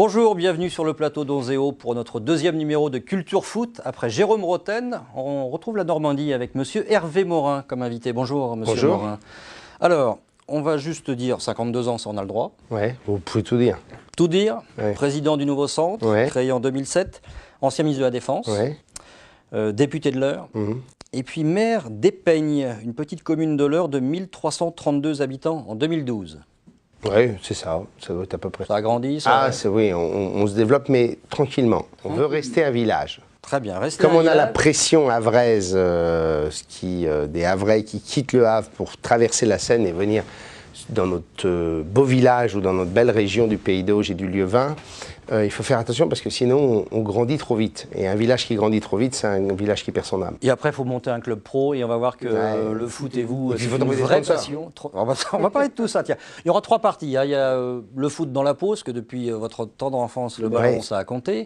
Bonjour, bienvenue sur le plateau d'Onzeo pour notre deuxième numéro de Culture Foot. Après Jérôme Roten, on retrouve la Normandie avec monsieur Hervé Morin comme invité. Bonjour monsieur Bonjour. Morin. Alors, on va juste dire 52 ans, ça on a le droit. Ouais, vous pouvez tout dire. Tout dire, Ouais. président du Nouveau Centre, Ouais. créé en 2007, ancien ministre de la Défense, Ouais. député de l'Eure, et puis maire d'Épeignes, une petite commune de l'Eure de 1332 habitants en 2012. Oui, c'est ça, ça doit être à peu près. Ça a grandi, ça Ah, oui, on se développe, mais tranquillement. On veut rester un village. Très bien, restez Comme un on a la village. pression havraise, des Havrais qui quittent le Havre pour traverser la Seine et venir dans notre beau village ou dans notre belle région du Pays d'Auge et du Lieuvin, il faut faire attention parce que sinon on grandit trop vite. Et un village qui grandit trop vite, c'est un village qui perd son âme. Et après, il faut monter un club pro et on va voir que le foot et vous, Et puis, c'est il faut une trouver des vraie sponsors. passion. On va parler de tout ça. Tiens. Il y aura trois parties. Hein. Il y a le foot dans la pause, que depuis votre tendre enfance, le ballon, Ouais. ça a compté.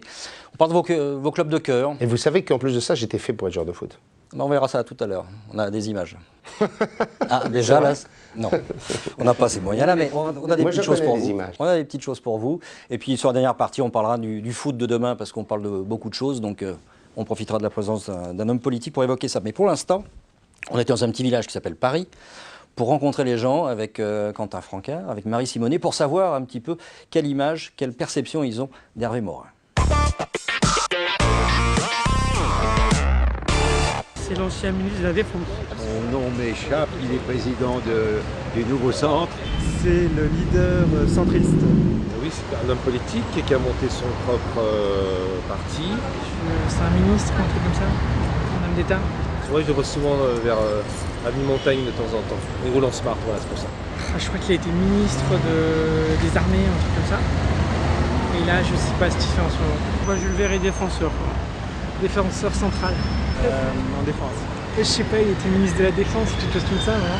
On parle de vos clubs de cœur. Et vous savez qu'en plus de ça, j'étais fait pour être joueur de foot. On verra ça tout à l'heure. On a des images. Ah, déjà là, non. On n'a pas ces moyens-là, mais on a des Moi, petites je choses connais pour les vous. images. On a des petites choses pour vous. Et puis sur la dernière partie, on parlera du foot de demain parce qu'on parle de beaucoup de choses. Donc on profitera de la présence d'un homme politique pour évoquer ça. Mais pour l'instant, on était dans un petit village qui s'appelle Paris pour rencontrer les gens avec Quentin Francard, avec Marie Simonet, pour savoir un petit peu quelle image, quelle perception ils ont d'Hervé Morin. C'est l'ancien ministre de la Défense. Son nom m'échappe, il est président du Nouveau Centre. C'est le leader centriste. Oui, c'est un homme politique qui a monté son propre parti. C'est un ministre, un truc comme ça. Un homme d'État. Moi, je le vois souvent vers Avenue Montaigne de temps en temps. Il roule en smart, voilà, c'est pour ça. Je crois qu'il a été ministre des armées, un truc comme ça. Et là, je sais pas ce qu'il fait en ce moment. Moi, je le verrai défenseur, quoi. Défenseur central. En défense. Je sais pas, il était ministre de la Défense, quelque chose comme ça, voilà.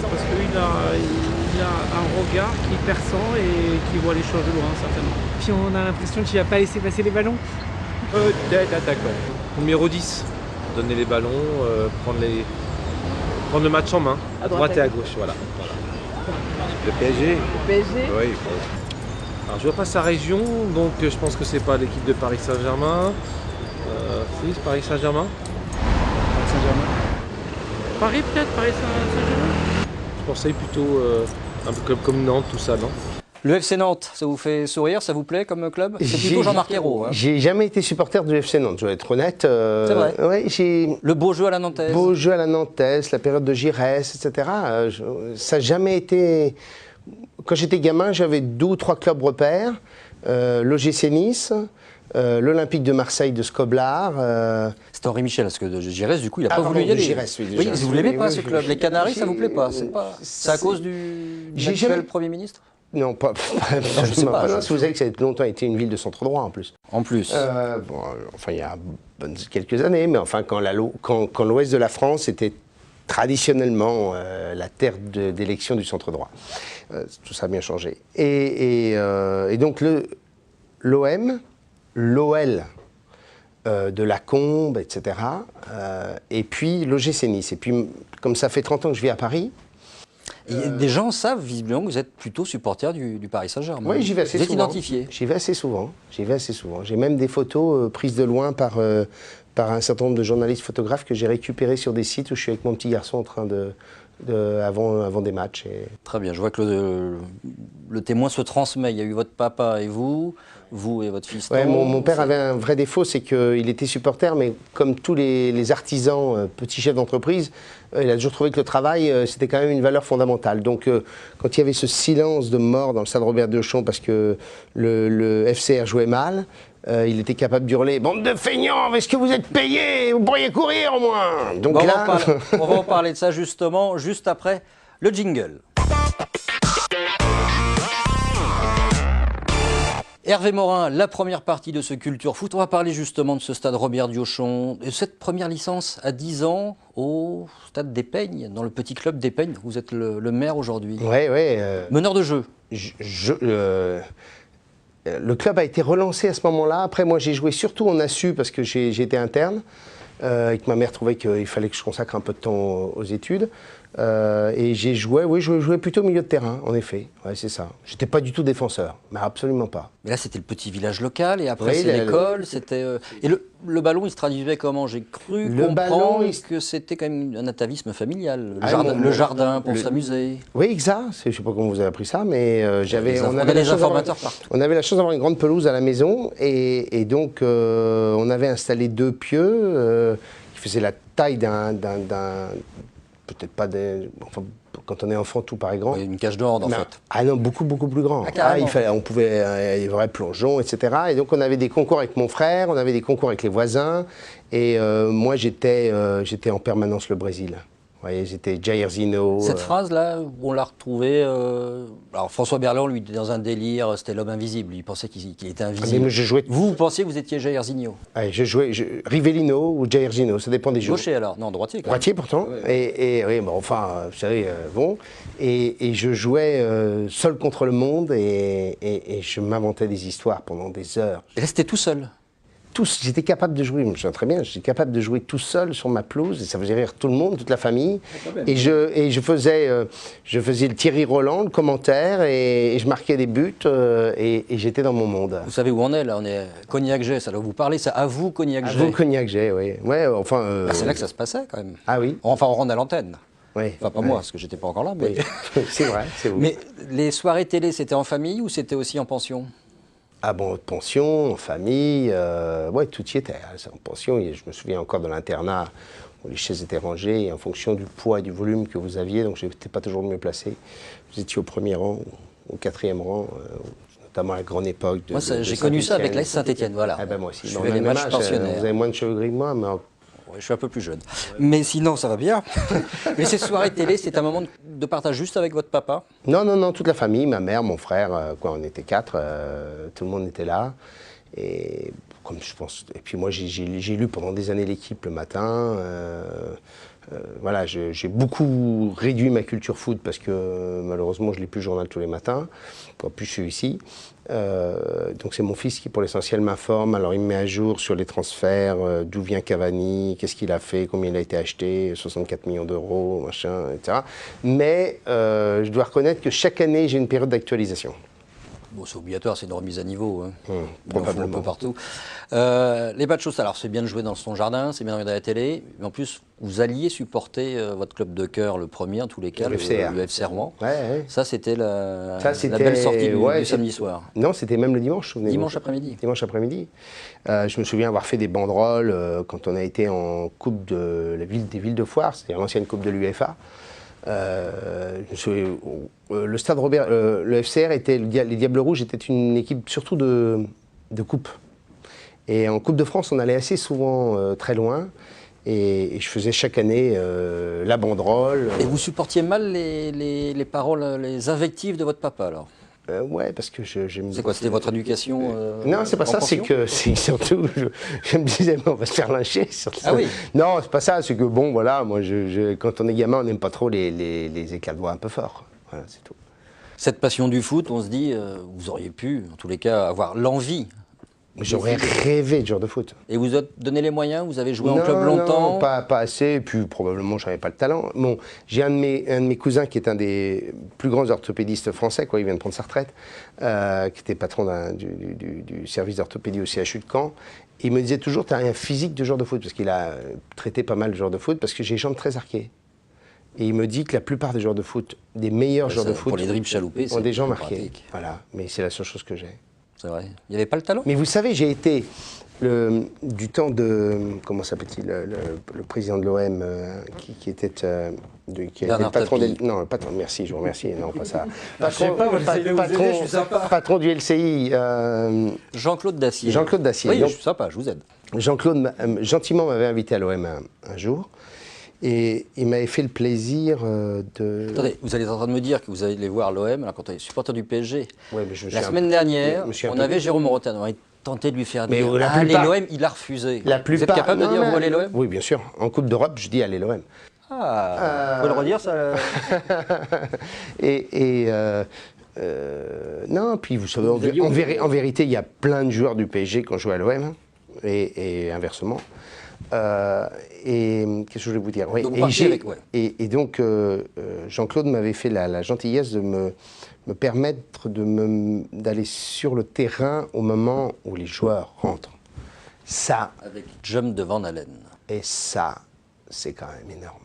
Parce qu'il a un regard qui est perçant et qui voit les choses de loin, certainement. Puis on a l'impression qu'il va pas laisser passer les ballons. Peut-être attaquant. Numéro 10, donner les ballons, prendre le match en main, à droite et à gauche, voilà. Le PSG. Oui, Alors je vois pas sa région, donc je pense que c'est pas l'équipe de Paris Saint-Germain. Si, c'est Paris Saint-Germain. Paris peut-être, Paris Saint-Germain. Je pensais plutôt un peu comme Nantes, tout ça, non? Le FC Nantes, ça vous fait sourire, ça vous plaît comme club? C'est plutôt Jean-Marc Ayrault. Hein. J'ai jamais été supporter du FC Nantes, je vais être honnête. C'est vrai. Ouais, j'ai Le beau jeu à la Nantaise. beau jeu à la Nantaise, la période de Giresse, etc. Ça n'a jamais été... Quand j'étais gamin, j'avais 2 ou 3 clubs repères. L'OGC Nice, l'Olympique de Marseille de Scoblar. C'est Henri Michel, parce que de Giresse, du coup, il n'a pas pardon, voulu y de aller. Giresse, oui, de Oui, Giresse. vous ne l'aimez Oui, pas oui, ce oui, club. oui. Les Canaries, ça J'ai- ne vous plaît pas? C'est à cause J'ai actuel jamais- Premier ministre? Non, pas je sais pas, pas. je- Non, si vous savez que ça a longtemps été une ville de centre droit en plus. En plus. Enfin, il y a quelques années, mais enfin, quand l'ouest de la France était traditionnellement la terre d'élection du centre droit. Tout ça a bien changé. Et donc, l'OM, l'OL de Lacombe, etc. Et puis l'OGC Nice. Et puis, comme ça fait 30 ans que je vis à Paris, Et des gens savent visiblement que vous êtes plutôt supporter du Paris Saint-Germain. oui, j'y vais assez Vous êtes souvent. identifié. J'y vais assez souvent. J'ai même des photos prises de loin par un certain nombre de journalistes photographes que j'ai récupérées sur des sites où je suis avec mon petit garçon en train avant des matchs. Très bien, je vois que le témoin se transmet. Il y a eu votre papa et vous et votre fils. Ouais, mon père avait un vrai défaut, c'est qu'il était supporter, mais comme tous les artisans, petits chefs d'entreprise, il a toujours trouvé que le travail, c'était quand même une valeur fondamentale. Donc, quand il y avait ce silence de mort dans le stade Robert Diochon parce que le FCR jouait mal, il était capable d'hurler « Bande de feignants, est-ce que vous êtes payés? Vous pourriez courir au moins !» Donc Bon, là... on va en parler de ça justement, juste après le jingle. Hervé Morin, la première partie de ce Culture Foot. On va parler justement de ce stade Robert Diochon, de cette première licence à 10 ans au stade d'Épeignes, dans le petit club d'Épeignes. Vous êtes le maire aujourd'hui. Ouais. Meneur de jeu. Le club a été relancé à ce moment-là. Après, moi, j'ai joué surtout en assu parce que j'ai été interne et que ma mère trouvait qu'il fallait que je consacre un peu de temps aux études. Et j'ai joué, oui, je jouais plutôt au milieu de terrain, en effet. Ouais, c'est ça. J'étais pas du tout défenseur, mais absolument pas. Mais là, c'était le petit village local, et après, Oui, c'est l'école. C'était, et le ballon, il se traduisait comment? J'ai cru comprendre que c'était quand même un atavisme familial. Le jardin pour s'amuser. Oui, exact. Je sais pas comment vous avez appris ça, mais on avait des informateurs partout. On avait la chance d'avoir une grande pelouse à la maison, et donc on avait installé 2 pieux qui faisaient la taille d'un peut-être pas des... Enfin, quand on est enfant, tout paraît grand. Oui, une cage d'or, en fait. Ah non, beaucoup, beaucoup plus grand. On pouvait, des vrais plongeons, etc. Et donc, on avait des concours avec mon frère, on avait des concours avec les voisins. Et moi, j'étais en permanence le Brésil. Vous voyez, j'étais Jairzinho. Cette phrase-là, on l'a retrouvée... alors, François Berland, lui, était dans un délire, c'était l'homme invisible. Il pensait qu'il était invisible. Mais vous pensiez que vous étiez Jairzinho? Ouais, je jouais Rivellino ou Jairzinho, ça dépend des jours. Gaucher, alors? Non, droitier. Droitier, pourtant. Ouais. Oui, bon, enfin, vous savez, bon. Et je jouais seul contre le monde, et je m'inventais des histoires pendant des heures. Et là, c'était tout seul? J'étais capable de jouer, je me souviens très bien, j'étais capable de jouer tout seul sur ma pelouse, et ça faisait rire tout le monde, toute la famille. Et je faisais le Thierry Roland, le commentaire, et je marquais des buts, et j'étais dans mon monde. Vous savez où on est là? On est Cognac-Jet, ça doit vous parler, ça? À vous, Cognac-Jet. À vous, Cognac-Jet, oui. Ouais, enfin, c'est là que ça se passait quand même. Ah oui? Enfin, on rentre à l'antenne. Oui. Enfin, pas moi, parce que j'étais pas encore là. Mais... Oui. C'est vrai, c'est vous. Mais les soirées télé, c'était en famille ou c'était aussi en pension? Ah bon, pension, en famille, ouais, tout y était. En pension, je me souviens encore de l'internat où les chaises étaient rangées, et en fonction du poids et du volume que vous aviez, donc je n'étais pas toujours le mieux placé. Vous étiez au premier rang, au 4e rang, notamment à la grande époque de. Moi, j'ai connu ça avec l'AS Saint-Étienne, voilà. Ah ben moi aussi. Je suivais les matchs pensionnaires. Vous avez moins de cheveux gris que moi, mais. Ouais, je suis un peu plus jeune. Mais sinon, ça va bien. Mais ces soirées télé, c'est un moment de partage juste avec votre papa? Non, toute la famille, ma mère, mon frère, on était 4, tout le monde était là. Et comme je pense, et puis moi j'ai lu pendant des années l'équipe le matin. Voilà, j'ai beaucoup réduit ma culture foot parce que malheureusement je lis plus le journal tous les matins. En plus je suis ici. Donc c'est mon fils qui pour l'essentiel m'informe. Alors il me met à jour sur les transferts, d'où vient Cavani, qu'est-ce qu'il a fait, combien il a été acheté, 64 millions d'euros, machin, etc. Mais je dois reconnaître que chaque année j'ai une période d'actualisation. Bon, c'est obligatoire, c'est une remise à niveau. Hein. Probablement. Un peu partout. Les matchs, alors c'est bien de jouer dans son jardin, c'est bien de regarder à la télé, mais en plus, vous alliez supporter votre club de cœur, le premier en tous les cas, le FC Rouen. Ouais. Ça, c'était la belle sortie du samedi soir. Non, c'était même le dimanche. Dimanche après-midi. Dimanche après-midi. Je me souviens avoir fait des banderoles quand on a été en coupe de des villes de Foire, c'est-à-dire l'ancienne coupe de l'UEFA. Le Stade Robert, le FCR les Diables Rouges étaient une équipe surtout de coupe. Et en Coupe de France, on allait assez souvent très loin. Et je faisais chaque année la banderole. Et vous supportiez mal les paroles, les invectives de votre papa alors? Ouais, parce que c'est quoi, c'était votre éducation Non, c'est pas ça, c'est que surtout, je me disais, on va se faire lyncher. Ah oui? Non, c'est pas ça, c'est que bon, voilà, moi, quand on est gamin, on n'aime pas trop les éclats de voix un peu forts. Voilà, c'est tout. Cette passion du foot, on se dit, vous auriez pu, en tous les cas, avoir l'envie. J'aurais rêvé de joueur de foot. Et vous avez donné les moyens? Vous avez joué en club longtemps? Non, pas assez, et puis probablement je n'avais pas le talent. Bon, j'ai un de mes cousins qui est un des plus grands orthopédistes français, quoi, il vient de prendre sa retraite, qui était patron du service d'orthopédie au CHU de Caen. Il me disait toujours, tu as un physique de joueur de foot, parce qu'il a traité pas mal de joueurs de foot, parce que j'ai les jambes très arquées. Et il me dit que la plupart des joueurs de foot, des meilleurs joueurs de foot, pour les dribbles chaloupés, ont des jambes marquées. Pratique. Voilà, mais c'est la seule chose que j'ai. C'est vrai. Il n'y avait pas le talent? Mais vous savez, j'ai été du temps de, comment s'appelle-t-il, le président de l'OM, qui était le patron non, le patron, merci, je vous remercie, non, pas ça. Patron du LCI. Jean-Claude Dacier. Jean-Claude Dacier. Oui, je suis sympa, je vous aide. Jean-Claude, gentiment, m'avait invité à l'OM un jour. Et il m'avait fait le plaisir de... Attendez, vous allez en train de me dire que vous allez voir l'OM, alors quand on est supporter du PSG. Ouais, mais la semaine dernière, on avait Jérôme Rotten. On avait tenté de lui faire dire allez l'OM, il a refusé. Vous êtes capable de dire vous allez l'OM? Oui, bien sûr. En Coupe d'Europe, je dis allez l'OM. Ah, vous pouvez le redire ça? Non, puis vous savez, en vérité, il y a plein de joueurs du PSG qui ont joué à l'OM. et inversement. Et qu'est-ce que je voulais vous dire? Oui, Donc, et donc Jean-Claude m'avait fait la gentillesse de me permettre d'aller sur le terrain au moment où les joueurs rentrent. Ça, avec Jump de Van Halen. Et ça, c'est quand même énorme.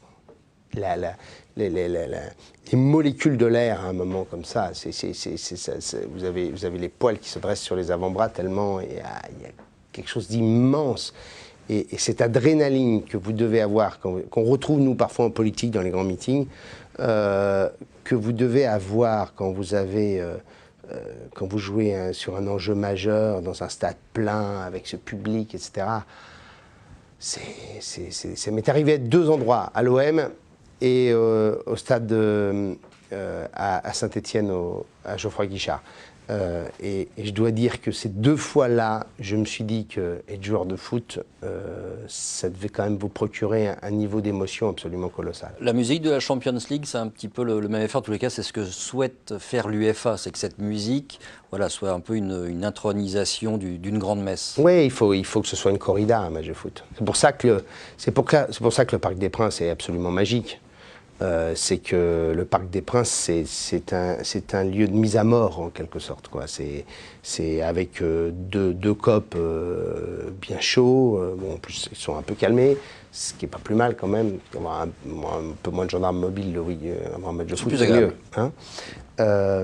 Les molécules de l'air à un moment comme ça, vous avez les poils qui se dressent sur les avant-bras tellement il y a quelque chose d'immense. Et cette adrénaline que vous devez avoir, qu'on retrouve nous parfois en politique dans les grands meetings, que vous devez avoir quand vous jouez sur un enjeu majeur, dans un stade plein, avec ce public, etc. Ça m'est arrivé à 2 endroits, à l'OM et au stade à Saint-Étienne, à Geoffroy Guichard. Et je dois dire que ces 2 fois-là, je me suis dit qu'être joueur de foot, ça devait quand même vous procurer un niveau d'émotion absolument colossal. La musique de la Champions League, c'est un petit peu le même effet. En tous les cas, c'est ce que souhaite faire l'UEFA, c'est que cette musique soit un peu une intronisation d'une grande messe. Oui, il faut que ce soit une corrida, un match de foot. C'est pour ça que le Parc des Princes est absolument magique. C'est que le Parc des Princes, c'est un lieu de mise à mort, en quelque sorte, quoi. C'est avec deux copes bien chauds, bon, en plus ils sont un peu calmés, ce qui n'est pas plus mal quand même, avoir un peu moins de gendarmes mobiles, avoir un match de foot, c'est mieux. Hein,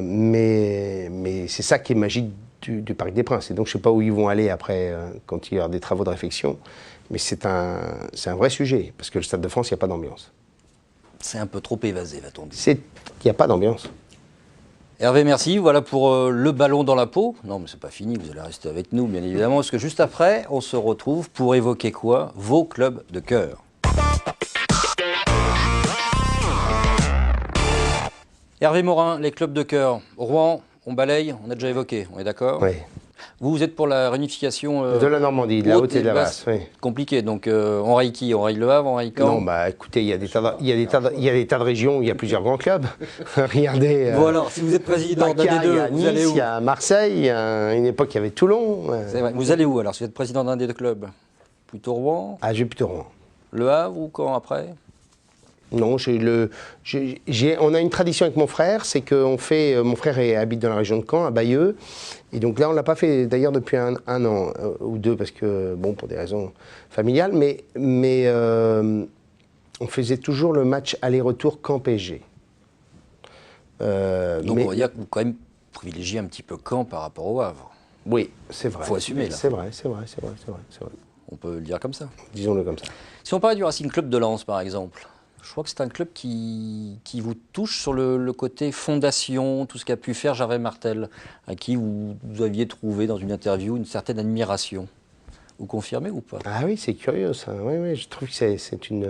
mais c'est ça qui est magique du Parc des Princes. Et donc je ne sais pas où ils vont aller après, quand il y aura des travaux de réfection, mais c'est un vrai sujet, parce que le Stade de France, il n'y a pas d'ambiance. C'est un peu trop évasé, va-t-on dire. Il n'y a pas d'ambiance. Hervé, merci. Voilà pour le ballon dans la peau. Non, mais c'est pas fini, vous allez rester avec nous, bien évidemment, parce que juste après, on se retrouve pour évoquer quoi? Vos clubs de cœur. Hervé Morin, les clubs de cœur. Rouen, on balaye, on a déjà évoqué, on est d'accord? Oui. Vous êtes pour la réunification de la Normandie, de la haute et de la basse. Oui. Compliqué, donc on raille qui? On raille Le Havre, on raille Caen? Non, bah écoutez, il y a des tas de régions où il y a plusieurs grands clubs. Regardez. Bon alors, si vous êtes président d'un des deux, il y a vous allez Nice, où? il y a Marseille, à une époque il y avait Toulon. C'est vrai. Vous allez où alors, si vous êtes président d'un des deux clubs? Plutôt Rouen? Ah, j'ai plutôt Rouen. Le Havre ou Caen après? Non, on a une tradition avec mon frère, c'est que mon frère habite dans la région de Caen, à Bayeux, et donc là on ne l'a pas fait d'ailleurs depuis un an ou 2, parce que, bon, pour des raisons familiales, mais on faisait toujours le match aller-retour Caen-PSG. Donc on va dire que vous quand même privilégiez un petit peu Caen par rapport au Havre. Oui, c'est vrai. Il faut assumer là. C'est vrai. On peut le dire comme ça. Disons-le comme ça. Si on parlait du Racing Club de Lens par exemple, je crois que c'est un club qui vous touche sur le côté fondation, tout ce qu'a pu faire Gervais Martel, à qui vous aviez trouvé dans une interview une certaine admiration. Vous confirmez ou pas? Ah oui, c'est curieux ça. Oui, je trouve que c'est une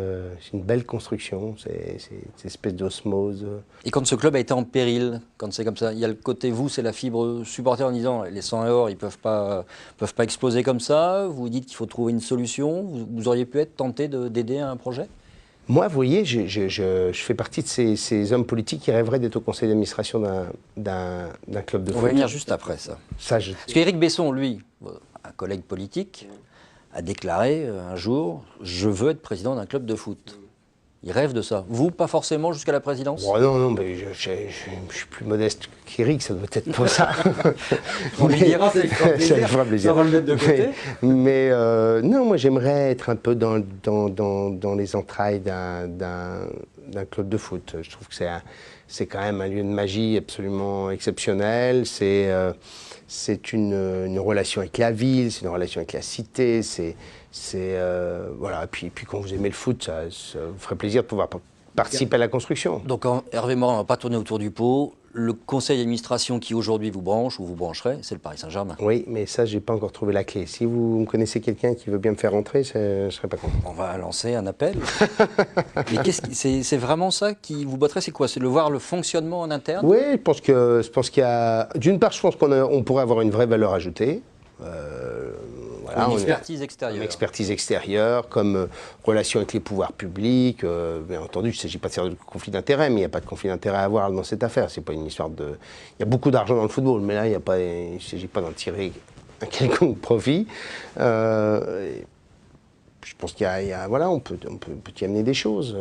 belle construction, c'est une espèce d'osmose. Et quand ce club a été en péril, quand c'est comme ça, il y a le côté vous, c'est la fibre supporter en disant les 100 et or, ils peuvent pas exploser comme ça. Vous dites qu'il faut trouver une solution. Vous auriez pu être tenté d'aider à un projet? Moi, vous voyez, je fais partie de ces hommes politiques qui rêveraient d'être au conseil d'administration d'un club de foot. On va venir juste après ça. Parce qu'Éric Besson, lui, un collègue politique, a déclaré un jour « Je veux être président d'un club de foot ». Il rêve de ça. Vous, pas forcément jusqu'à la présidence? Oh non, mais je suis plus modeste qu'Éric, ça doit être pas ça. On lui dira, ça lui fera plaisir. Ça va le mettre de côté. Mais non, moi j'aimerais être un peu dans les entrailles d'un club de foot. Je trouve que c'est quand même un lieu de magie absolument exceptionnel. C'est une relation avec la ville, c'est une relation avec la cité, voilà. Puis quand vous aimez le foot, ça vous ferait plaisir de pouvoir participer à la construction. Donc Hervé Morin, on ne va pas tourner autour du pot. Le conseil d'administration qui aujourd'hui vous branche ou vous brancherait, c'est le Paris Saint-Germain. Oui, mais ça, j'ai pas encore trouvé la clé. Si vous me connaissez quelqu'un qui veut bien me faire rentrer, je serais pas content. On va lancer un appel. Mais c'est vraiment ça qui vous botterait? C'est quoi? C'est de voir le fonctionnement en interne? Oui, je pense qu'il y a... D'une part, je pense qu'on pourrait avoir une vraie valeur ajoutée. Voilà, une expertise extérieure. Une expertise extérieure, comme relation avec les pouvoirs publics. Bien entendu, il ne s'agit pas de faire de conflit d'intérêts, mais il n'y a pas de conflit d'intérêt à avoir dans cette affaire. C'est pas une histoire de... Il y a beaucoup d'argent dans le football, mais là, il ne s'agit pas d'en tirer un quelconque profit. Je pense voilà, on peut y amener des choses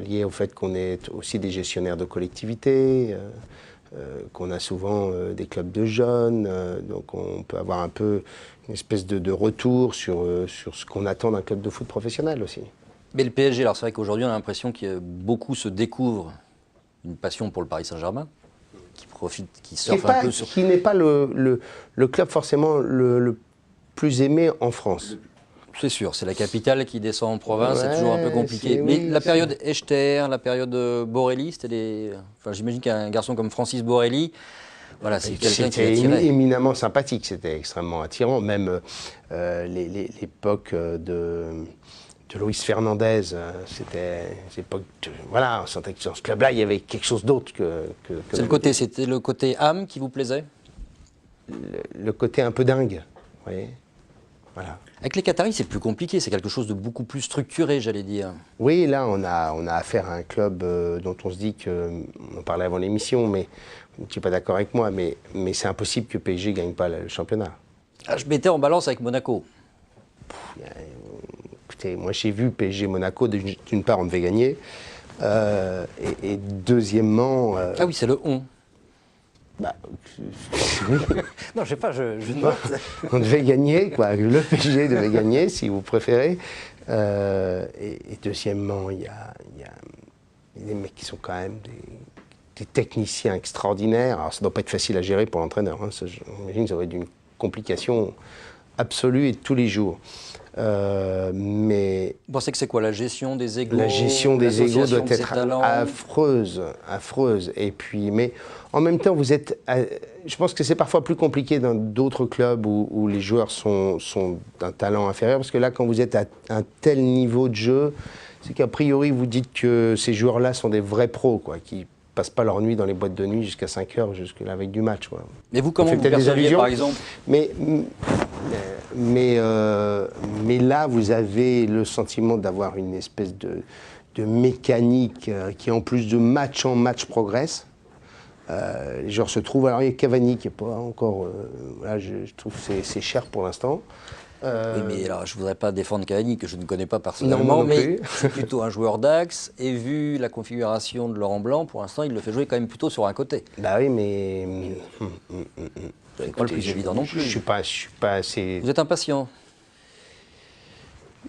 liées au fait qu'on est aussi des gestionnaires de collectivités, qu'on a souvent des clubs de jeunes, donc on peut avoir un peu une espèce de retour sur ce qu'on attend d'un club de foot professionnel aussi. Mais le PSG, alors c'est vrai qu'aujourd'hui on a l'impression que beaucoup se découvrent une passion pour le Paris Saint-Germain, qui surfe un peu sur... Qui n'est pas le club forcément le plus aimé en France. C'est sûr, c'est la capitale qui descend en province, Ouais, c'est toujours un peu compliqué. Mais oui, la période Echter, la période Borelli, enfin, j'imagine qu'un garçon comme Francis Borelli, voilà, c'est quelqu'un qui C'était éminemment sympathique, c'était extrêmement attirant. Même l'époque de Luis Fernandez, c'était l'époque. Voilà, on sentait que dans ce club-là, il y avait quelque chose d'autre que C'était le côté âme qui vous plaisait? Le côté un peu dingue, vous voyez. Voilà. Avec les Qataris, c'est plus compliqué, c'est quelque chose de beaucoup plus structuré, j'allais dire. Oui, là, on a affaire à un club dont on se dit que, on en parlait avant l'émission, mais tu n'es pas d'accord avec moi, mais c'est impossible que PSG ne gagne pas le championnat. Ah, je mettais en balance avec Monaco. Écoutez, moi j'ai vu PSG Monaco, d'une part on devait gagner, et deuxièmement... Ah oui, c'est le on. Bah, Non, je sais pas, je note. on devait gagner, quoi. Le PSG devait gagner, si vous préférez. Et deuxièmement, il y a des mecs qui sont quand même des techniciens extraordinaires. Alors, ça ne doit pas être facile à gérer pour l'entraîneur. Hein. J'imagine que ça va être une complication absolue et de tous les jours. Mais Vous pensez que c'est quoi, la gestion des égos? la gestion des égos doit de ces être talents affreuse. Et puis, mais en même temps, je pense que c'est parfois plus compliqué dans d'autres clubs où les joueurs sont d'un talent inférieur, parce que là, quand vous êtes à un tel niveau de jeu, c'est qu'a priori, vous dites que ces joueurs-là sont des vrais pros, quoi, qui passent pas leur nuit dans les boîtes de nuit jusqu'à 5 heures, jusqu'à la veille du match, quoi. Mais vous, comment vous perceviez, par exemple? Mais là, vous avez le sentiment d'avoir une espèce de mécanique qui, en plus de match en match, progresse. Les joueurs se trouvent. Alors, il y a Cavani qui n'est pas encore. Là, je trouve que c'est cher pour l'instant. Oui, mais alors, je ne voudrais pas défendre Cavani, que je ne connais pas personnellement, mais c'est plutôt un joueur d'axe. Et vu la configuration de Laurent Blanc, pour l'instant, il le fait jouer quand même plutôt sur un côté. Bah oui, mais. C'est pas le plus évident non plus. Je suis pas assez. Vous êtes impatient.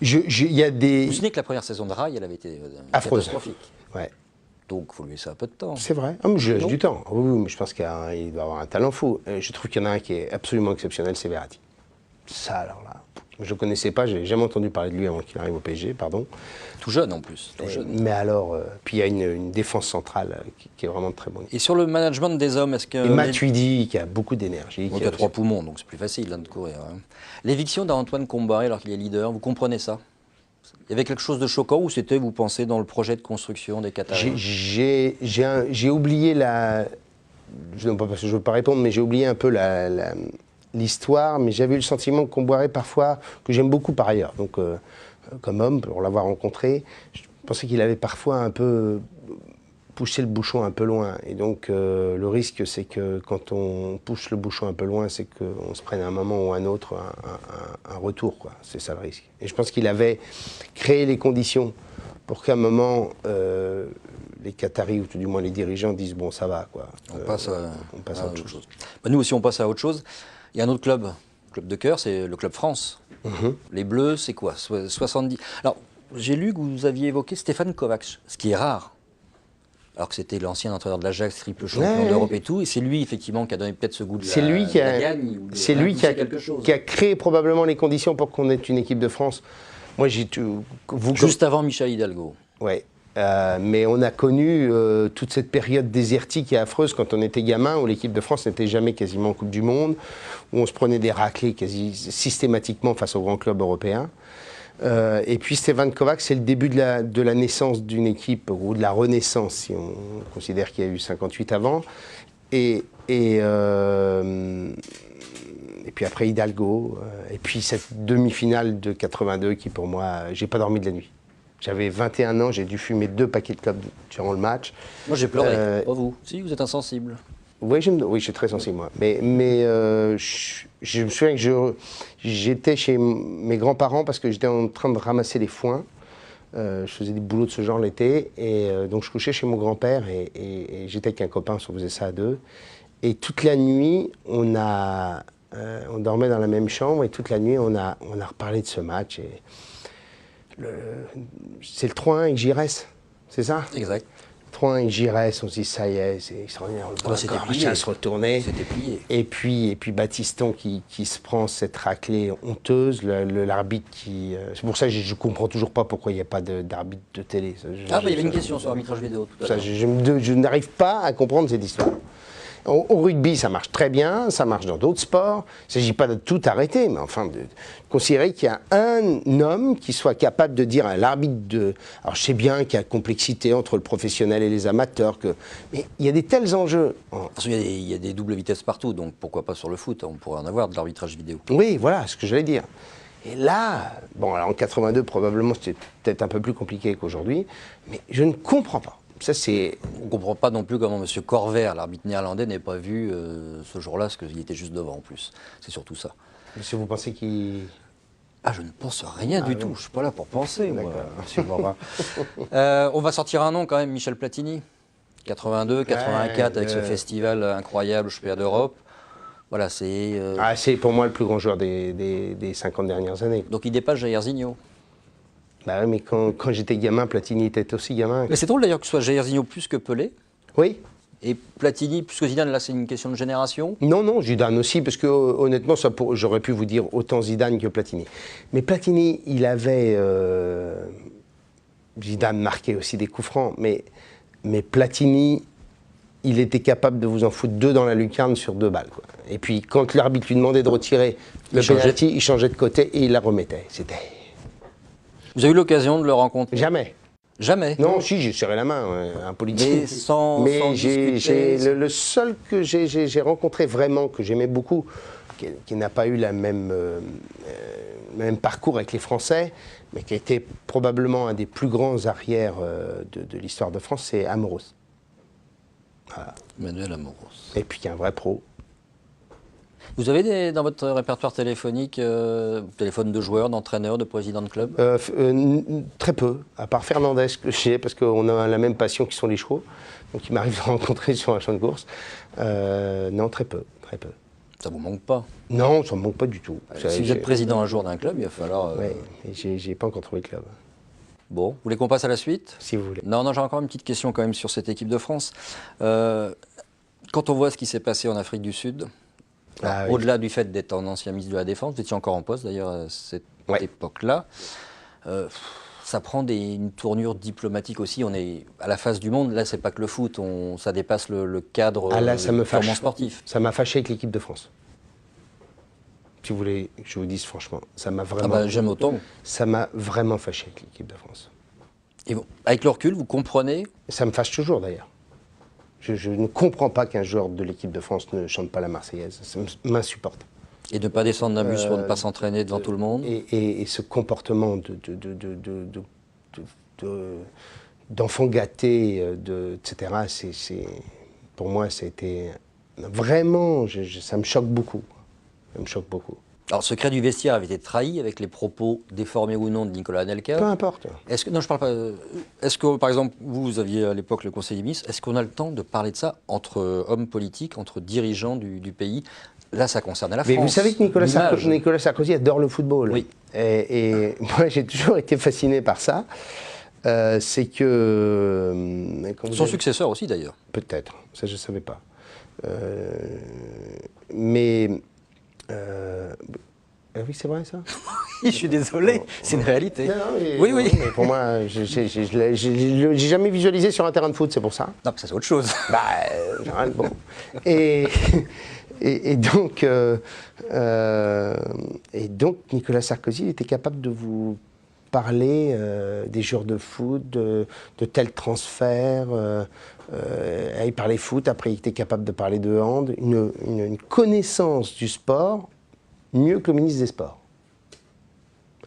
Il y a des. Vous vous souvenez que la première saison de Rail, elle avait été affreuse. catastrophique. Ouais. Donc, il faut lui laisser un peu de temps. C'est vrai. Je laisse du temps. Oui, mais je pense qu'il doit avoir un talent fou. Je trouve qu'il y en a un qui est absolument exceptionnel, c'est Verratti. Ça, alors là, je ne connaissais pas, je n'avais jamais entendu parler de lui avant qu'il arrive au PSG, pardon. Tout jeune en plus. Tout jeune. Mais alors, puis il y a une défense centrale qui est vraiment très bonne. Et sur le management des hommes, est-ce que... Et Matuidi, qui a beaucoup d'énergie. Il a 3 poumons, donc c'est plus facile de courir. Hein. L'éviction d'Antoine Combaré alors qu'il est leader, vous comprenez ça? Il y avait quelque chose de choquant ou c'était, vous pensez, dans le projet de construction des Qataris? J'ai oublié non pas parce que je ne veux pas répondre, mais j'ai oublié un peu l'histoire, mais j'avais eu le sentiment que Combaré, parfois, que j'aime beaucoup par ailleurs, donc comme homme, pour l'avoir rencontré, je pensais qu'il avait parfois un peu poussé le bouchon un peu loin. Et donc le risque, c'est que quand on pousse le bouchon un peu loin, c'est qu'on se prenne à un moment ou à un autre un retour, quoi. C'est ça le risque. Et je pense qu'il avait créé les conditions pour qu'à un moment, les Qataris, ou tout du moins les dirigeants, disent bon, ça va, quoi. On passe à autre chose. Bah, nous aussi, on passe à autre chose. Il y a un autre club de cœur, c'est le club France. Les Bleus, c'est quoi? 70. Alors, j'ai lu que vous aviez évoqué Stéphane Kovacs, ce qui est rare. Alors que c'était l'ancien entraîneur de l'Ajax, triple champion d'Europe et tout, et c'est lui effectivement qui a donné peut-être ce goût de la gagne. C'est lui qui a créé probablement les conditions pour qu'on ait une équipe de France. Moi, juste avant Michel Hidalgo. Ouais. Mais on a connu toute cette période désertique et affreuse quand on était gamin, où l'équipe de France n'était jamais quasiment en Coupe du Monde, où on se prenait des raclées quasi systématiquement face aux grands clubs européens. Et puis Stéphane Kovacs, c'est le début de la naissance d'une équipe, ou de la renaissance, si on considère qu'il y a eu 58 avant. Et puis après Hidalgo, et puis cette demi-finale de 82 qui pour moi, j'ai pas dormi de la nuit. J'avais 21 ans, j'ai dû fumer 2 paquets de clopes durant le match. Moi j'ai pleuré, pas vous. Si, vous êtes insensible. Oui, oui, je suis très sensible, moi. Mais je me souviens que j'étais chez mes grands-parents parce que j'étais en train de ramasser les foins. Je faisais des boulots de ce genre l'été. Et donc, je couchais chez mon grand-père et j'étais avec un copain, on faisait ça à deux. Et toute la nuit, on dormait dans la même chambre et toute la nuit, on a reparlé de ce match. C'est le 3-1 avec Giresse, c'est ça? Exact. 3-1 avec Giresse, on se dit ça y est, c'est extraordinaire. C'était plié. À se retourner. C'était plié. Et puis Battiston qui se prend cette raclée honteuse, l'arbitre qui... c'est pour ça que je ne comprends toujours pas pourquoi il n'y a pas d'arbitre de télé. Il y avait une question sur l'arbitrage vidéo tout à l'heure. Je n'arrive pas à comprendre cette histoire. Au rugby, ça marche très bien, ça marche dans d'autres sports. Il ne s'agit pas de tout arrêter, mais enfin de considérer qu'il y a un homme qui soit capable de dire à l'arbitre de... Alors je sais bien qu'il y a complexité entre le professionnel et les amateurs, mais il y a des tels enjeux. Il y a des doubles vitesses partout, donc pourquoi pas sur le foot? On pourrait en avoir de l'arbitrage vidéo. Oui, voilà ce que j'allais dire. Et là, bon, alors en 82, probablement c'était peut-être un peu plus compliqué qu'aujourd'hui, mais je ne comprends pas. Ça, on ne comprend pas non plus comment M. Corver, l'arbitre néerlandais, n'ait pas vu ce jour-là, parce qu'il était juste devant en plus. C'est surtout ça. Monsieur, vous pensez qu'il... Ah, je ne pense rien du tout. Je ne suis pas là pour penser, moi, monsieur Morin. On va sortir un nom quand même, Michel Platini. 82, 84, avec ce festival incroyable, championnat d'Europe. Voilà, c'est... c'est pour moi le plus grand joueur des 50 dernières années. Donc il dépasse Jairzinho. Bah oui, mais quand j'étais gamin, Platini était aussi gamin. Mais c'est drôle d'ailleurs que ce soit Jairzinho plus que Pelé. Oui. Et Platini plus que Zidane, là c'est une question de génération? Non, Zidane aussi, parce que honnêtement, j'aurais pu vous dire autant Zidane que Platini. Mais Platini, il avait... Zidane marquait aussi des coups francs, mais Platini, il était capable de vous en foutre 2 dans la lucarne sur 2 balles, quoi. Et puis quand l'arbitre lui demandait de retirer le penalty, il changeait de côté et il la remettait. C'était... Vous avez eu l'occasion de le rencontrer? Jamais. Jamais? Non, si, j'ai serré la main, un politique. Mais sans discuter. Le seul que j'ai rencontré vraiment, que j'aimais beaucoup, qui n'a pas eu le même parcours avec les Français, mais qui a été probablement un des plus grands arrières de l'histoire de France, c'est Amoros. Voilà. Manuel Amoros. Et puis un vrai pro. Vous avez dans votre répertoire téléphonique, téléphone de joueurs, d'entraîneurs, de présidents de club? Très peu, à part Fernandez que j'ai, parce qu'on a la même passion qui sont les chevaux, donc il m'arrive de rencontrer sur un champ de course. Non, très peu, très peu. Ça vous manque pas? Non, ça me manque pas du tout. Si vous êtes président un jour d'un club, il va falloir... Oui, j'ai pas encore trouvé de club. Bon, vous voulez qu'on passe à la suite? Si vous voulez. Non, j'ai encore une petite question quand même sur cette équipe de France. Quand on voit ce qui s'est passé en Afrique du Sud, au-delà du fait d'être un ancien ministre de la Défense, vous étiez encore en poste d'ailleurs à cette époque-là, ça prend une tournure diplomatique aussi. On est à la face du monde. Là, c'est pas que le foot, ça dépasse le cadre purement sportif. Ça m'a fâché avec l'équipe de France. Si vous voulez que je vous dise franchement, ça m'a vraiment... j'aime autant. Ça m'a vraiment fâché avec l'équipe de France. Et avec le recul, vous comprenez? Ça me fâche toujours d'ailleurs. Je ne comprends pas qu'un joueur de l'équipe de France ne chante pas la Marseillaise. Ça m'insupporte. Et de ne pas descendre d'un bus pour ne pas s'entraîner devant tout le monde? Et ce comportement d'enfant gâté, etc., pour moi, ça a été vraiment... ça me choque beaucoup. Ça me choque beaucoup. Alors, le secret du vestiaire avait été trahi avec les propos déformés ou non de Nicolas Anelka. Peu importe. Non, je parle pas. Est-ce que, par exemple, vous aviez à l'époque le Conseil des ministres, est-ce qu'on a le temps de parler de ça entre hommes politiques, entre dirigeants du pays? Là, ça concerne la France. Mais vous savez que Nicolas Sarkozy adore le football. Oui. Et moi, j'ai toujours été fasciné par ça. C'est que... Son successeur aussi, d'ailleurs. Peut-être. Ça, je ne savais pas. Oui, c'est vrai ça. Je suis désolé, c'est une réalité. Oui. Mais pour moi, je l'ai jamais visualisé sur un terrain de foot, c'est pour ça. Non, ça c'est autre chose. Bon. Et donc, Nicolas Sarkozy était capable de vous parler des joueurs de foot, de tels transferts. Il parlait foot, après il était capable de parler de hand. Une connaissance du sport mieux que le ministre des Sports.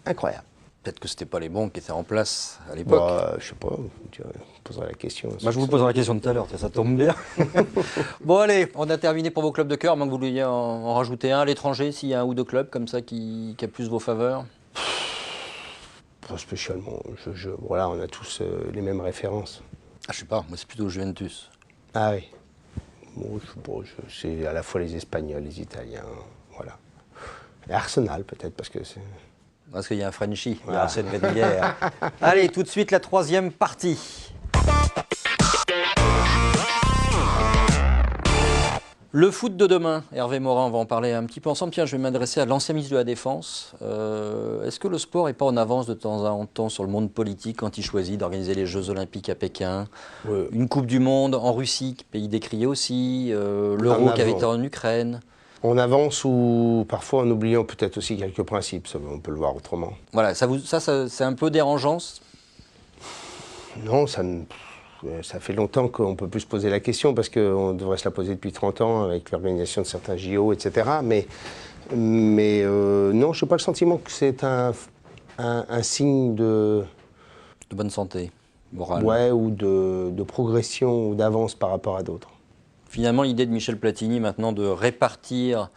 Incroyable. Peut-être que c'était pas les bons qui étaient en place à l'époque. Je sais pas, tu poseras la question. Bah, je vous poserai la question tout à l'heure, ça tombe bien. Bon allez, on a terminé pour vos clubs de cœur, moins que vous vouliez en rajouter un à l'étranger, s'il y a un ou deux clubs comme ça qui a plus vos faveurs. Pas spécialement, voilà, on a tous les mêmes références. Ah, je sais pas, moi c'est plutôt Juventus. Ah oui. Bon, c'est à la fois les Espagnols, les Italiens, voilà. Et Arsenal peut-être, parce que c'est... Parce qu'il y a un Frenchie, il y Voilà. a Arsène Wenger. Allez, tout de suite la troisième partie. Le foot de demain, Hervé Morin, on va en parler un petit peu ensemble. Tiens, je vais m'adresser à l'ancien ministre de la Défense. Est-ce que le sport n'est pas en avance de temps en temps sur le monde politique quand il choisit d'organiser les Jeux Olympiques à Pékin, une Coupe du Monde en Russie, pays décrié aussi, l'Euro qui avait été en Ukraine? On avance ou parfois en oubliant peut-être aussi quelques principes, ça, on peut le voir autrement. Voilà, ça c'est un peu dérangeant? Non, ça fait longtemps qu'on ne peut plus se poser la question parce qu'on devrait se la poser depuis 30 ans avec l'organisation de certains JO, etc. Mais non, je n'ai pas le sentiment que c'est un signe de bonne santé morale. Ouais, ou de progression ou d'avance par rapport à d'autres. Finalement, l'idée de Michel Platini maintenant de répartir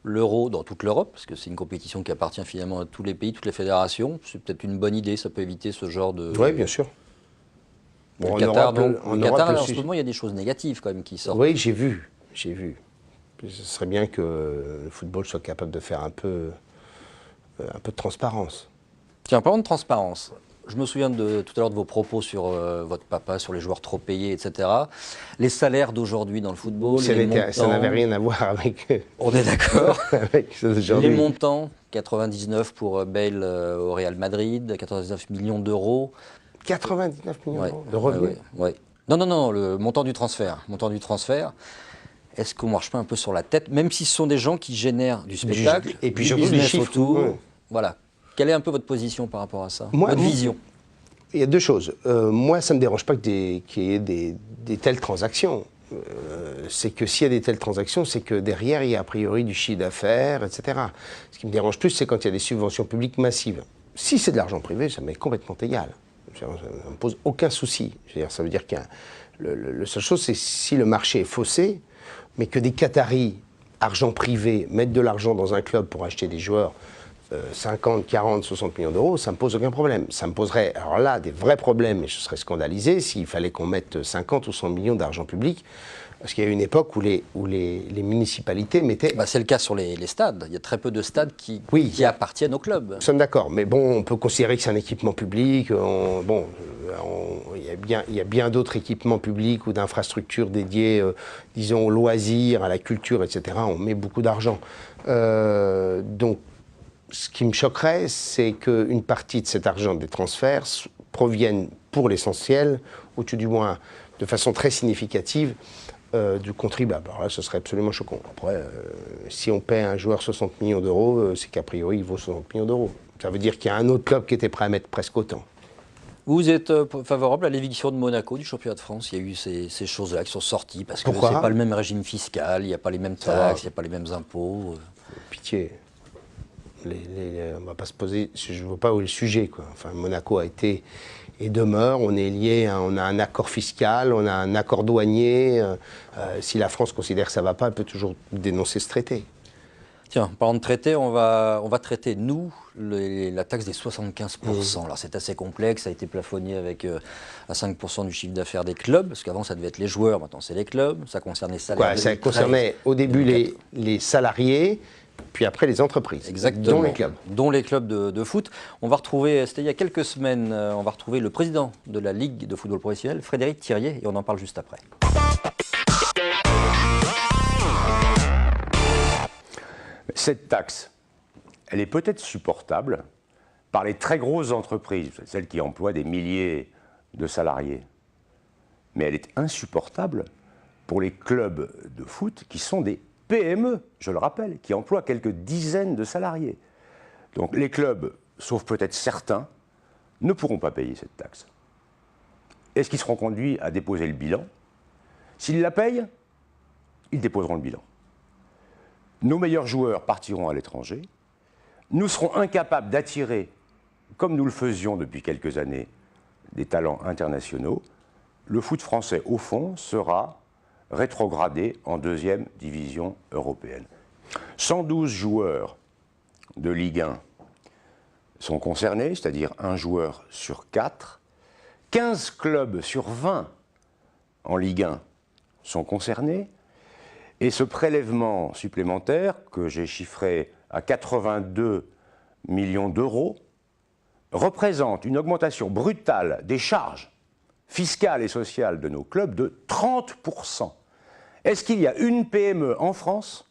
l'euro dans toute l'Europe, parce que c'est une compétition qui appartient finalement à tous les pays, toutes les fédérations, c'est peut-être une bonne idée, ça peut éviter ce genre de... Oui, bien sûr. Bon, le Qatar, en Qatar, Europe, en ce moment, il y a des choses négatives quand même qui sortent. Oui, j'ai vu. Ce serait bien que le football soit capable de faire un peu de transparence. Tiens, en parlant de transparence, je me souviens tout à l'heure de vos propos sur votre papa, sur les joueurs trop payés, etc. Les salaires d'aujourd'hui dans le football, ça n'avait rien à voir avec... On est d'accord. avec les montants, 99 pour Bale au Real Madrid, 99 millions d'euros. 99 millions de revenus. Ouais. Non, le montant du transfert. Est-ce qu'on ne marche pas un peu sur la tête, même si ce sont des gens qui génèrent du spectacle, et puis du surtout business des chiffres autour. ouais. Voilà. Quelle est un peu votre position par rapport à ça? Votre vision? Il y a deux choses. Moi, ça ne me dérange pas qu'il y ait des telles transactions. C'est que s'il y a des telles transactions, c'est que derrière, il y a a priori du chiffre d'affaires, etc. Ce qui me dérange plus, c'est quand il y a des subventions publiques massives. Si c'est de l'argent privé, ça m'est complètement égal. Ça ne me pose aucun souci. Ça veut dire que la seule chose, c'est si le marché est faussé, mais que des Qataris, argent privé, mettent de l'argent dans un club pour acheter des joueurs 50, 40, 60 millions d'euros, ça ne me pose aucun problème. Ça me poserait, alors là, des vrais problèmes, et je serais scandalisé s'il fallait qu'on mette 50 ou 100 millions d'argent public. Parce qu'il y a eu une époque où les municipalités mettaient... c'est le cas sur les stades. Il y a très peu de stades qui appartiennent aux clubs. Nous sommes d'accord. Mais bon, on peut considérer que c'est un équipement public. Il y a bien d'autres équipements publics ou d'infrastructures dédiées, disons, aux loisirs, à la culture, etc. On met beaucoup d'argent. Donc, ce qui me choquerait, c'est qu'une partie de cet argent des transferts provienne, pour l'essentiel, ou tout du moins de façon très significative, du contribuable. Alors là, ce serait absolument choquant. Après, si on paie un joueur 60 millions d'euros, c'est qu'a priori, il vaut 60 millions d'euros. Ça veut dire qu'il y a un autre club qui était prêt à mettre presque autant. Vous êtes favorable à l'éviction de Monaco du championnat de France? Il y a eu ces choses-là qui sont sorties parce que Pourquoi? c'est pas le même régime fiscal, il n'y a pas les mêmes taxes, il n'y a pas les mêmes impôts. Pitié. On va pas se poser... Je ne vois pas où est le sujet, quoi. Enfin, Monaco a été... et demeure, on est lié, on a un accord fiscal, on a un accord douanier. Si la France considère que ça ne va pas, elle peut toujours dénoncer ce traité. Tiens, parlant de traité, on va traiter, nous, la taxe des 75%. Alors c'est assez complexe, ça a été plafonné avec à 5% du chiffre d'affaires des clubs, parce qu'avant ça devait être les joueurs, maintenant c'est les clubs, ça concerne les salariés. Ça concernait au début les salariés, puis après les entreprises, exactement, dont les clubs. Dont les clubs de foot. On va retrouver, c'était il y a quelques semaines, on va retrouver le président de la Ligue de football professionnel, Frédéric Thiriet, et on en parle juste après. Cette taxe, elle est peut-être supportable par les très grosses entreprises, celles qui emploient des milliers de salariés. Mais elle est insupportable pour les clubs de foot qui sont des PME, je le rappelle, qui emploient quelques dizaines de salariés. Donc les clubs, sauf peut-être certains, ne pourront pas payer cette taxe. Est-ce qu'ils seront conduits à déposer le bilan? S'ils la payent, ils déposeront le bilan. Nos meilleurs joueurs partiront à l'étranger. Nous serons incapables d'attirer comme nous le faisions depuis quelques années, des talents internationaux, le foot français, au fond, sera rétrogradé en 2e division européenne. 112 joueurs de Ligue 1 sont concernés, c'est-à-dire un joueur sur 4. 15 clubs sur 20 en Ligue 1 sont concernés. Et ce prélèvement supplémentaire, que j'ai chiffré à 82 millions d'euros, représente une augmentation brutale des charges fiscales et sociales de nos clubs de 30%. Est-ce qu'il y a une PME en France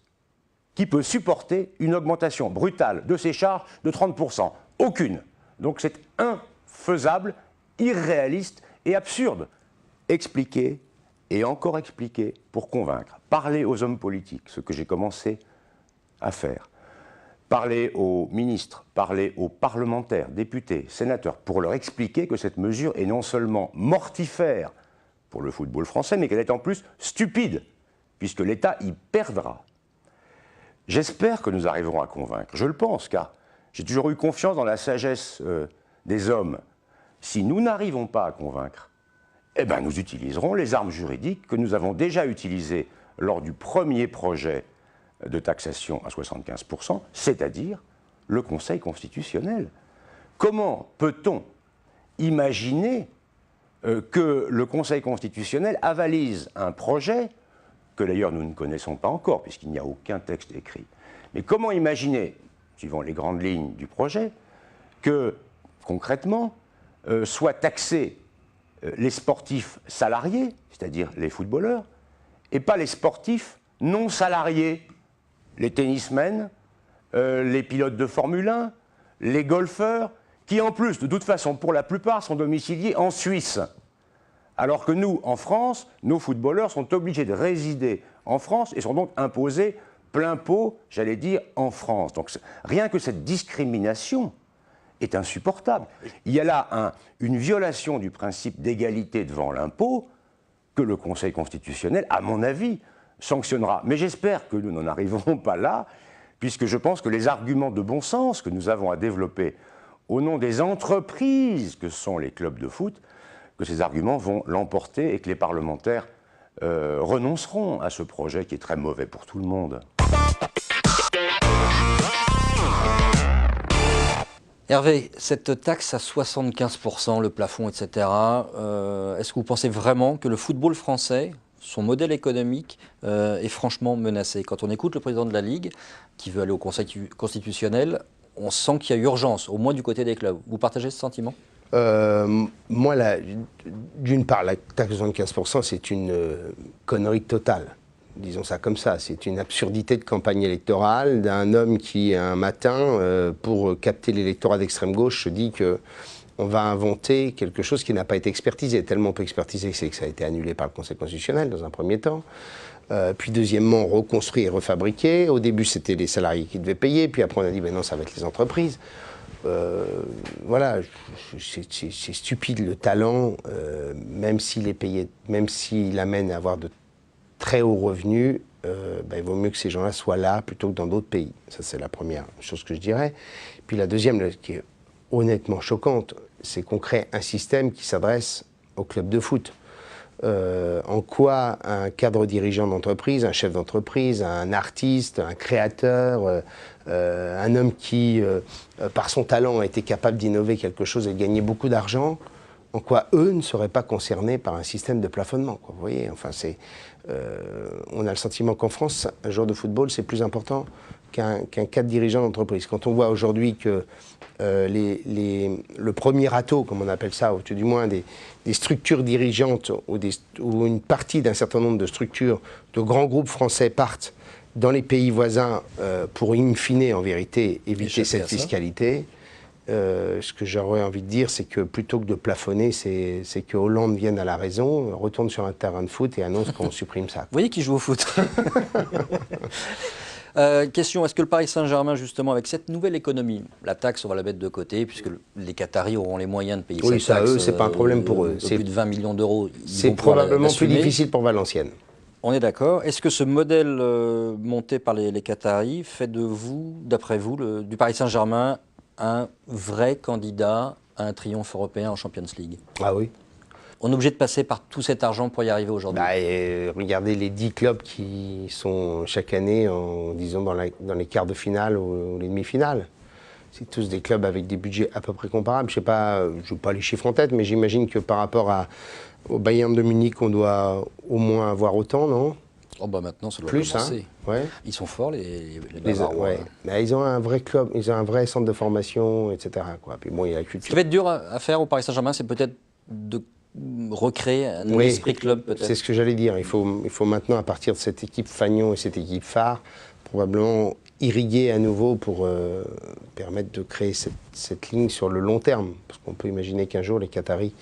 qui peut supporter une augmentation brutale de ses charges de 30%? Aucune. Donc c'est infaisable, irréaliste et absurde. Expliquer et encore expliquer pour convaincre. Parler aux hommes politiques, ce que j'ai commencé à faire. Parler aux ministres, parler aux parlementaires, députés, sénateurs, pour leur expliquer que cette mesure est non seulement mortifère pour le football français, mais qu'elle est en plus stupide, puisque l'État y perdra. J'espère que nous arriverons à convaincre. Je le pense, car j'ai toujours eu confiance dans la sagesse des hommes. Si nous n'arrivons pas à convaincre, eh ben nous utiliserons les armes juridiques que nous avons déjà utilisées lors du premier projet de taxation à 75%, c'est-à-dire le Conseil constitutionnel. Comment peut-on imaginer que le Conseil constitutionnel avalise un projet que d'ailleurs nous ne connaissons pas encore, puisqu'il n'y a aucun texte écrit. Mais comment imaginer, suivant les grandes lignes du projet, que, concrètement, soient taxés les sportifs salariés, c'est-à-dire les footballeurs, et pas les sportifs non salariés, les tennismen, les pilotes de Formule 1, les golfeurs, qui en plus, de toute façon, pour la plupart, sont domiciliés en Suisse. Alors que nous, en France, nos footballeurs sont obligés de résider en France et sont donc imposés plein pot, j'allais dire, en France. Donc rien que cette discrimination est insupportable. Il y a là une violation du principe d'égalité devant l'impôt que le Conseil constitutionnel, à mon avis, sanctionnera. Mais j'espère que nous n'en arriverons pas là, puisque je pense que les arguments de bon sens que nous avons à développer au nom des entreprises que sont les clubs de foot, que ces arguments vont l'emporter et que les parlementaires renonceront à ce projet qui est très mauvais pour tout le monde. Hervé, cette taxe à 75%, le plafond, etc., est-ce que vous pensez vraiment que le football français, son modèle économique, est franchement menacé? Quand on écoute le président de la Ligue, qui veut aller au Conseil constitutionnel, on sent qu'il y a urgence, au moins du côté des clubs. Vous partagez ce sentiment? Moi, d'une part, la taxe de 75%, c'est une connerie totale. Disons ça comme ça. C'est une absurdité de campagne électorale d'un homme qui, un matin, pour capter l'électorat d'extrême gauche, se dit qu'on va inventer quelque chose qui n'a pas été expertisé. Tellement peu expertisé que ça a été annulé par le Conseil constitutionnel, dans un premier temps. Puis deuxièmement, reconstruit et refabriqué. Au début, c'était les salariés qui devaient payer. Puis après, on a dit, ben non, ça va être les entreprises. Voilà, c'est stupide le talent, même s'il est payé, même s'il amène à avoir de très hauts revenus, il vaut mieux que ces gens-là soient là plutôt que dans d'autres pays. Ça, c'est la première chose que je dirais. Puis la deuxième, qui est honnêtement choquante, c'est qu'on crée un système qui s'adresse aux clubs de foot. En quoi un cadre dirigeant d'entreprise, un chef d'entreprise, un artiste, un créateur, un homme qui, par son talent, a été capable d'innover quelque chose et de gagner beaucoup d'argent, en quoi eux ne seraient pas concernés par un système de plafonnement, quoi, vous voyez, enfin, on a le sentiment qu'en France, un joueur de football, c'est plus important qu'un cadre dirigeant d'entreprise. Quand on voit aujourd'hui que le premier râteau, comme on appelle ça, ou tout du moins des structures dirigeantes ou une partie d'un certain nombre de structures de grands groupes français partent dans les pays voisins pour, in fine, en vérité, éviter cette fiscalité, ce que j'aurais envie de dire, c'est que plutôt que de plafonner, c'est que Hollande vienne à la raison, retourne sur un terrain de foot et annonce qu'on supprime ça. Vous voyez qui joue au foot. Question, est-ce que le Paris Saint-Germain, justement, avec cette nouvelle économie, la taxe, on va la mettre de côté, puisque les Qataris auront les moyens de payer cette taxe. Oui, ça, c'est pas un problème pour eux. Plus de 20 millions d'euros. C'est probablement plus difficile pour Valenciennes. On est d'accord. Est-ce que ce modèle monté par les Qataris fait de vous, d'après vous, du Paris Saint-Germain, un vrai candidat à un triomphe européen en Champions League? Ah oui. On est obligé de passer par tout cet argent pour y arriver aujourd'hui. Regardez les 10 clubs qui sont chaque année, disons, dans les quarts de finale ou les demi-finales. C'est tous des clubs avec des budgets à peu près comparables. Je n'ai pas les chiffres en tête, mais j'imagine que par rapport au Bayern de Munich, on doit au moins avoir autant, non? Oh bah maintenant, ça doit Plus, commencer. hein? Ouais. Ils sont forts, les Bavarois. Ouais. Ils ont un vrai club, ils ont un vrai centre de formation, etc. Quoi. Puis bon, il y a la Ce qui culture. va être dur à faire au Paris Saint-Germain, c'est peut-être de recréer un esprit club, peut-être. C'est ce que j'allais dire. Il faut maintenant, à partir de cette équipe Fagnon et cette équipe phare, probablement irriguer à nouveau pour permettre de créer cette ligne sur le long terme. Parce qu'on peut imaginer qu'un jour, les Qataris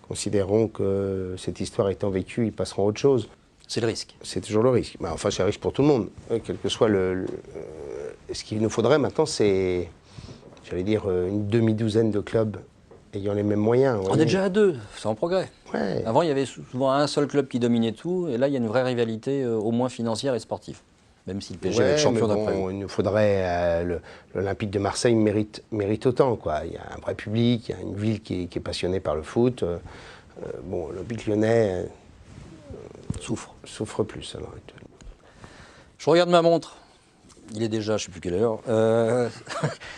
considéreront que cette histoire étant vécue, ils passeront à autre chose. C'est le risque. C'est toujours le risque. Enfin, c'est un risque pour tout le monde. Quel que soit ce qu'il nous faudrait maintenant, c'est, j'allais dire, une demi-douzaine de clubs ayant les mêmes moyens. On est déjà à 2, c'est en progrès. Ouais. Avant, il y avait souvent un seul club qui dominait tout, et là, il y a une vraie rivalité, au moins financière et sportive. Même si le PSG va être champion d'après. Il nous faudrait. L'Olympique de Marseille mérite autant, quoi. Il y a un vrai public, il y a une ville qui est passionnée par le foot. L'Olympique lyonnais souffre plus à l'heure actuelle. Je regarde ma montre. Il est déjà, je ne sais plus quelle heure.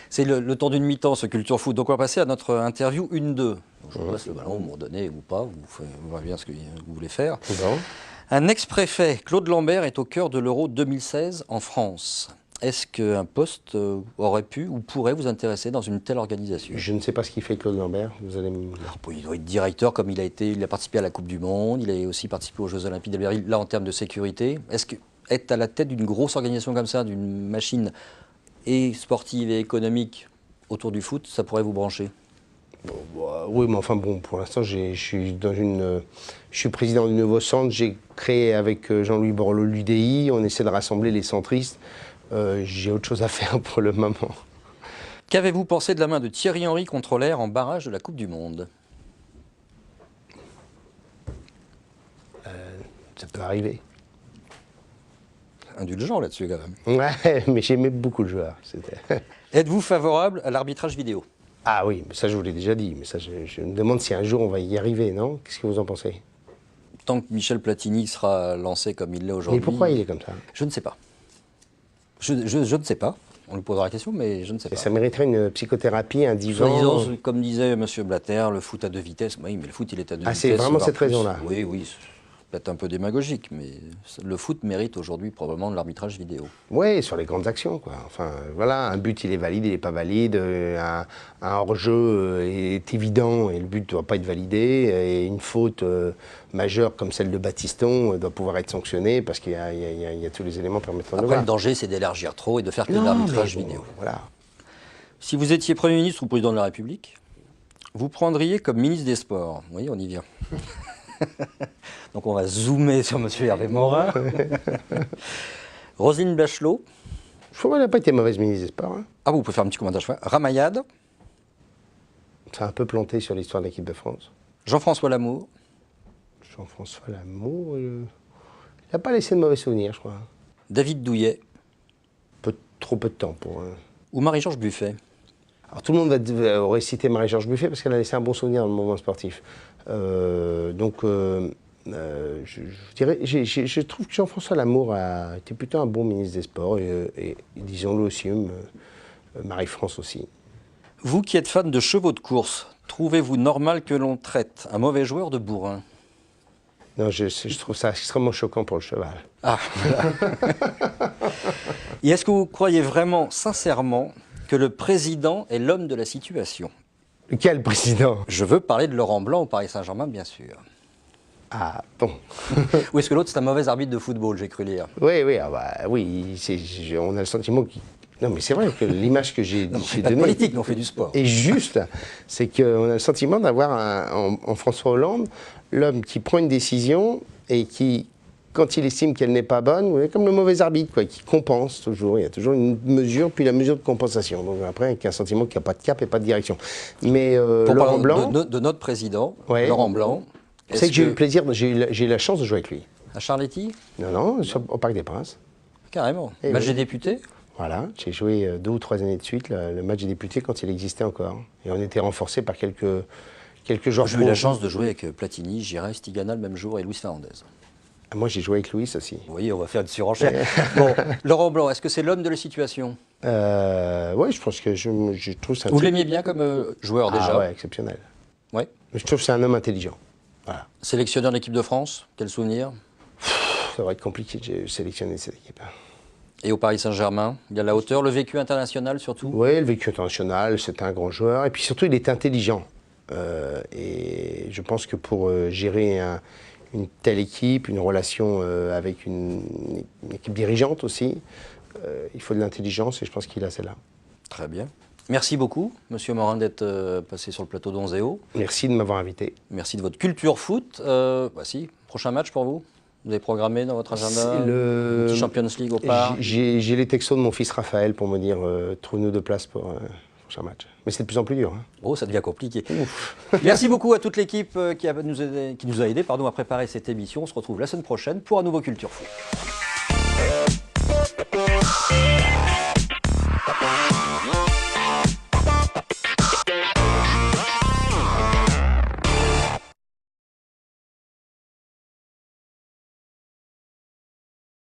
C'est le temps d'une mi-temps, ce Culture Foot. Donc on va passer à notre interview 1-2. Je vous passe le ballon, vous me redonnez ou pas, vous verrez bien ce que vous voulez faire. Bon. Un ex-préfet, Claude Lambert, est au cœur de l'Euro 2016 en France. Est-ce qu'un poste aurait pu ou pourrait vous intéresser dans une telle organisation? Je ne sais pas ce qu'il fait Claude Lambert. Vous allez me... Il doit être directeur, comme il a participé à la Coupe du Monde, il a aussi participé aux Jeux Olympiques d'Albertville, là en termes de sécurité. Est-ce qu'être à la tête d'une grosse organisation comme ça, d'une machine et sportive et économique autour du foot, ça pourrait vous brancher? Oui, mais enfin bon, pour l'instant, je suis président du nouveau centre. J'ai créé avec Jean-Louis Borloo l'UDI. On essaie de rassembler les centristes. J'ai autre chose à faire pour le moment. Qu'avez-vous pensé de la main de Thierry Henry contre l'air en barrage de la Coupe du Monde? Ça peut arriver. Indulgent là-dessus quand même. Ouais, mais j'aimais beaucoup le joueur. Êtes-vous favorable à l'arbitrage vidéo? Ah oui, mais ça je vous l'ai déjà dit. Mais ça, je me demande si un jour on va y arriver, non? Qu'est-ce que vous en pensez? Tant que Michel Platini sera lancé comme il l'est aujourd'hui... Mais pourquoi il est comme ça? Je ne sais pas. Je ne sais pas. On lui posera la question, mais je ne sais pas. Et ça mériterait une psychothérapie, un divan. Comme disait M. Blatter, le foot à deux vitesses. Oui, mais le foot, il est à deux vitesses. Ah, c'est vraiment cette raison-là? Oui, oui. Peut-être un peu démagogique, mais le foot mérite aujourd'hui probablement de l'arbitrage vidéo. Oui, sur les grandes actions, quoi. Enfin, voilà, un but, il est valide, il n'est pas valide. Un hors-jeu est évident et le but ne doit pas être validé. Et une faute majeure comme celle de Battiston doit pouvoir être sanctionnée parce qu'il y a tous les éléments permettant de le voir. Après, le danger, c'est d'élargir trop et de faire que de l'arbitrage vidéo. Voilà. Si vous étiez Premier ministre ou Président de la République, vous prendriez comme ministre des Sports. Oui, on y vient. Donc on va zoomer sur M. Hervé Morin. Roselyne Bachelot. Je trouve qu'elle n'a pas été mauvaise ministre des Sports. Hein. Ah, vous pouvez faire un petit commentaire. Ramayad. Ça a un peu planté sur l'histoire de l'équipe de France. Jean-François Lamour. Jean-François Lamour, il n'a pas laissé de mauvais souvenirs, je crois. David Douillet. Trop peu de temps pour... Ou Marie-Georges Buffet. Alors tout le monde aurait cité Marie-Georges Buffet parce qu'elle a laissé un bon souvenir dans le mouvement sportif. Je dirais, je trouve que Jean-François Lamour a été plutôt un bon ministre des Sports et disons-le aussi, Marie-France aussi. Vous qui êtes fan de chevaux de course, trouvez-vous normal que l'on traite un mauvais joueur de bourrin? Non, je trouve ça extrêmement choquant pour le cheval. Ah, voilà. Et est-ce que vous croyez vraiment, sincèrement, que le président est l'homme de la situation? Quel président? Je veux parler de Laurent Blanc au Paris Saint-Germain, bien sûr. Ah, bon. Ou est-ce que l'autre, c'est un mauvais arbitre de football, j'ai cru lire? Oui, on a le sentiment qu'il... Non, mais c'est vrai que l'image que j'ai donnée... politique, mais on fait du sport. Et juste, c'est qu'on a le sentiment d'avoir en François Hollande l'homme qui prend une décision et qui, quand il estime qu'elle n'est pas bonne, comme le mauvais arbitre, quoi, qui compense toujours. Il y a toujours une mesure, puis la mesure de compensation. Donc après, avec un sentiment qu'il n'y a pas de cap et pas de direction. Mais Laurent Blanc... De notre président, ouais, Laurent Blanc... C'est que j'ai eu le plaisir, j'ai eu la chance de jouer avec lui. À Charletti? Non, au Parc des Princes. Carrément. Et Match des députés? Voilà, j'ai joué 2 ou 3 années de suite le match des députés quand il existait encore. Et on était renforcé par quelques joueurs. J'ai eu la chance de jouer avec Platini, Giray, Stigana le même jour et Luis Fernandez. Moi, j'ai joué avec Luis aussi. Vous voyez, on va faire une surenchère. Bon, Laurent Blanc, est-ce que c'est l'homme de la situation? Oui, je pense que je trouve ça. Vous l'aimiez bien comme joueur déjà? Ah ouais, exceptionnel. Ouais. Mais je trouve que c'est un homme intelligent. Voilà. Sélectionneur de l'équipe de France, quel souvenir? Ça va être compliqué de sélectionner cette équipe. Et au Paris Saint-Germain, il y a la hauteur, le vécu international surtout? Oui, le vécu international, c'était un grand joueur. Et puis surtout, il était intelligent. Et je pense que pour gérer une telle équipe, une relation avec une équipe dirigeante aussi, il faut de l'intelligence et je pense qu'il a celle-là. Très bien. Merci beaucoup, Monsieur Morin, d'être passé sur le plateau d'Onzeo. Merci de m'avoir invité. Merci de votre culture foot. Voici, prochain match pour vous? Vous avez programmé dans votre agenda petit Champions League au Parc? J'ai les textos de mon fils Raphaël pour me dire trouve-nous de place pour le prochain match. Mais c'est de plus en plus dur. Hein. Oh, ça devient compliqué. Merci beaucoup à toute l'équipe qui nous a aidés à préparer cette émission. On se retrouve la semaine prochaine pour un nouveau Culture Foot.